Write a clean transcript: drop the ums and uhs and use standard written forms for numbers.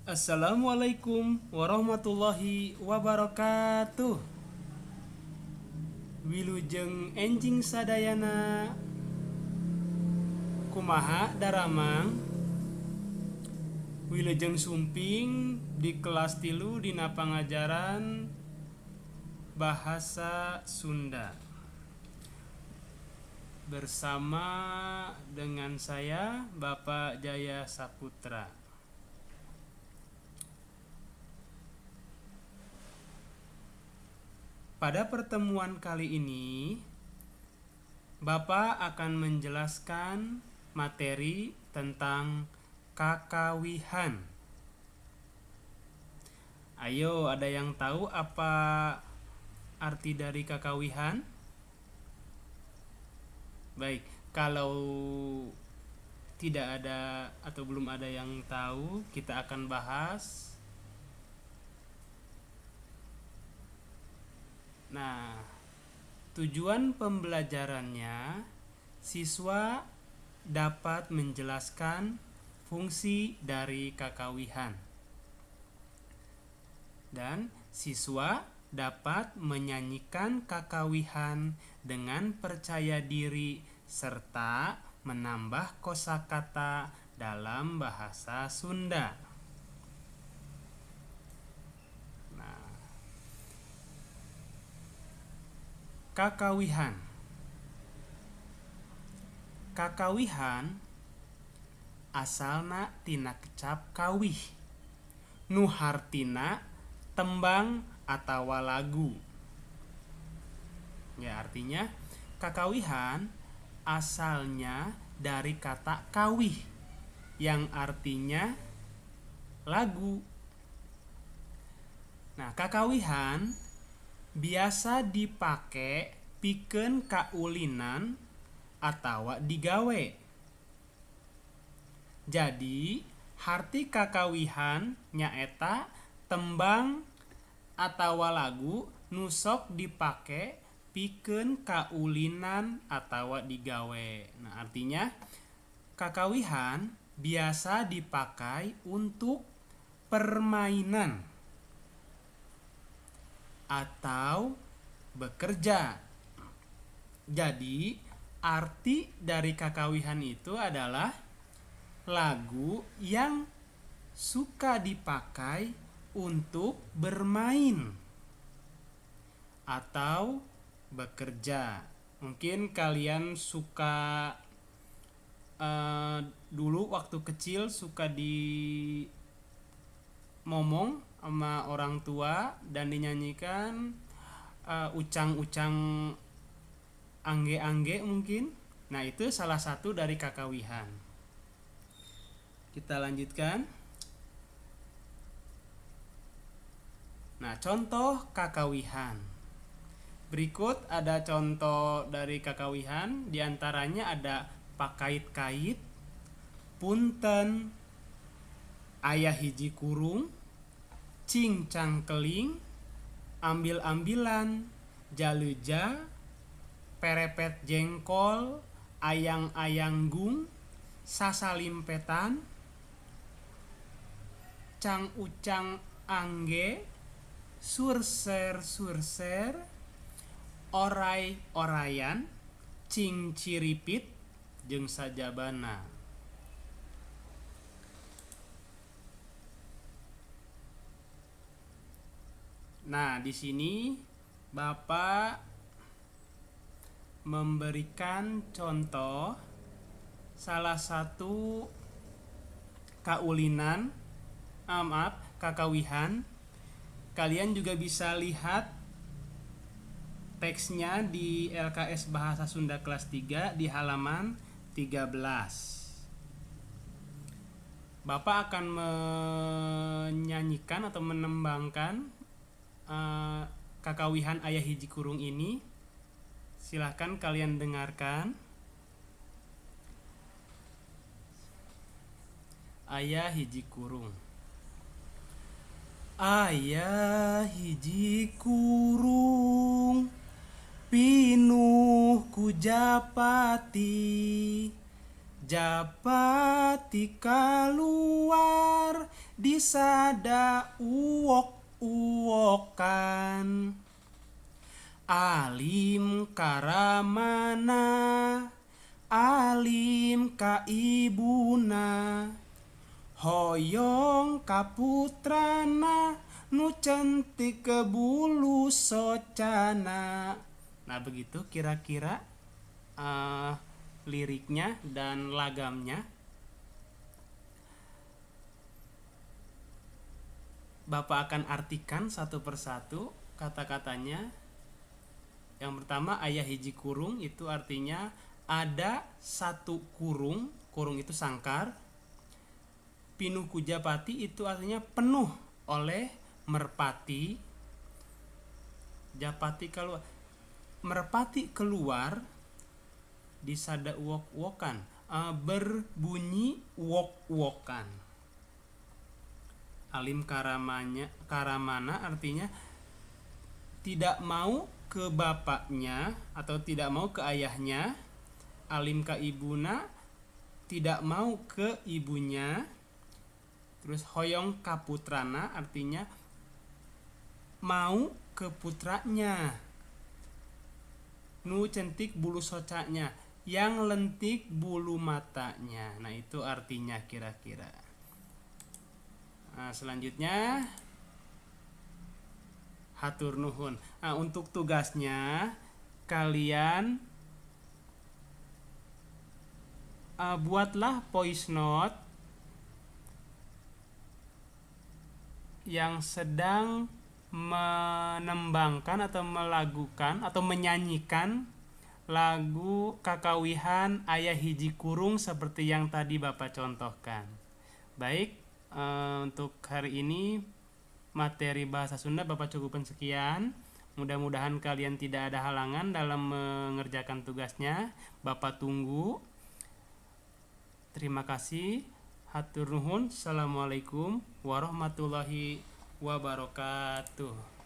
Assalamualaikum warahmatullahi wabarakatuh. Wilujeng enjing sadayana kumaha daramang. Wilujeng sumping di kelas tilu dina pangajaran bahasa Sunda bersama dengan saya Bapak Jaya Saputra. Pada pertemuan kali ini, Bapak akan menjelaskan materi tentang kakawihan. Ayo, ada yang tahu apa arti dari kakawihan? Baik, kalau tidak ada atau belum ada yang tahu, kita akan bahas. Nah, tujuan pembelajarannya, siswa dapat menjelaskan fungsi dari kakawihan. Dan siswa dapat menyanyikan kakawihan dengan percaya diri serta menambah kosakata dalam bahasa Sunda. Kakawihan. Kakawihan asalna tina kecap kawih, nu hartina tembang atawa lagu. Ya, artinya kakawihan asalnya dari kata kawih yang artinya lagu. Nah, kakawihan biasa dipake pikeun kaulinan atawa digawe. Jadi harti kakawihan nyaeta tembang atawa lagu nu sok dipake pikeun kaulinan atawa digawe. Nah, artinya kakawihan biasa dipakai untuk permainan atau bekerja. Jadi arti dari kakawihan itu adalah lagu yang suka dipakai untuk bermain atau bekerja. Mungkin kalian suka dulu waktu kecil suka momong sama orang tua dan dinyanyikan ucang-ucang angge-angge mungkin. Nah, itu salah satu dari kakawihan. Kita lanjutkan. Nah, contoh kakawihan. Berikut ada contoh dari kakawihan, diantaranya ada pakait-kait, punten, ayah hiji kurung, cincang keling, ambil-ambilan, jaleuja, perepet jengkol, ayang-ayanggung, sasalimpetan, cang-ucang angge, surser-surser, oray-orayan, cing ciripit, jeung sajabana. Nah, di sini Bapak memberikan contoh salah satu kaulinan, kakawihan. Kalian juga bisa lihat teksnya di LKS Bahasa Sunda kelas 3 di halaman 13. Bapak akan menyanyikan atau menembangkan kakawihan ayah hiji kurung ini. Silahkan kalian dengarkan. Ayah hiji kurung. Ayah hiji kurung pinuh ku japati, japati kaluar disada uwok-uwokan. Alim karamana, alim ka ibuna, hoyong ka putrana, nu cantik ke bulu socana. Nah begitu kira-kira liriknya dan lagamnya. Bapak akan artikan satu persatu kata-katanya. Yang pertama, ayah hiji kurung itu artinya ada satu kurung. Kurung itu sangkar. Pinuh ku japati itu artinya penuh oleh merpati. Japati keluar, merpati keluar, disada uwok-uwokan, berbunyi uwok-uwokan. Alim karamana artinya tidak mau ke bapaknya atau tidak mau ke ayahnya. Alim ka ibuna, tidak mau ke ibunya. Terus hoyong ka putrana artinya mau ke putranya. Nu cantik bulu socanya, yang lentik bulu matanya. Nah itu artinya kira-kira. Nah selanjutnya hatur nuhun. Nah, untuk tugasnya kalian buatlah voice note yang sedang menembangkan atau melagukan atau menyanyikan lagu kakawihan ayah hiji kurung seperti yang tadi Bapak contohkan. Baik, untuk hari ini materi bahasa Sunda Bapak cukupkan sekian. Mudah-mudahan kalian tidak ada halangan dalam mengerjakan tugasnya. Bapak tunggu. Terima kasih. Hatur nuhun. Assalamualaikum warahmatullahi wabarakatuh.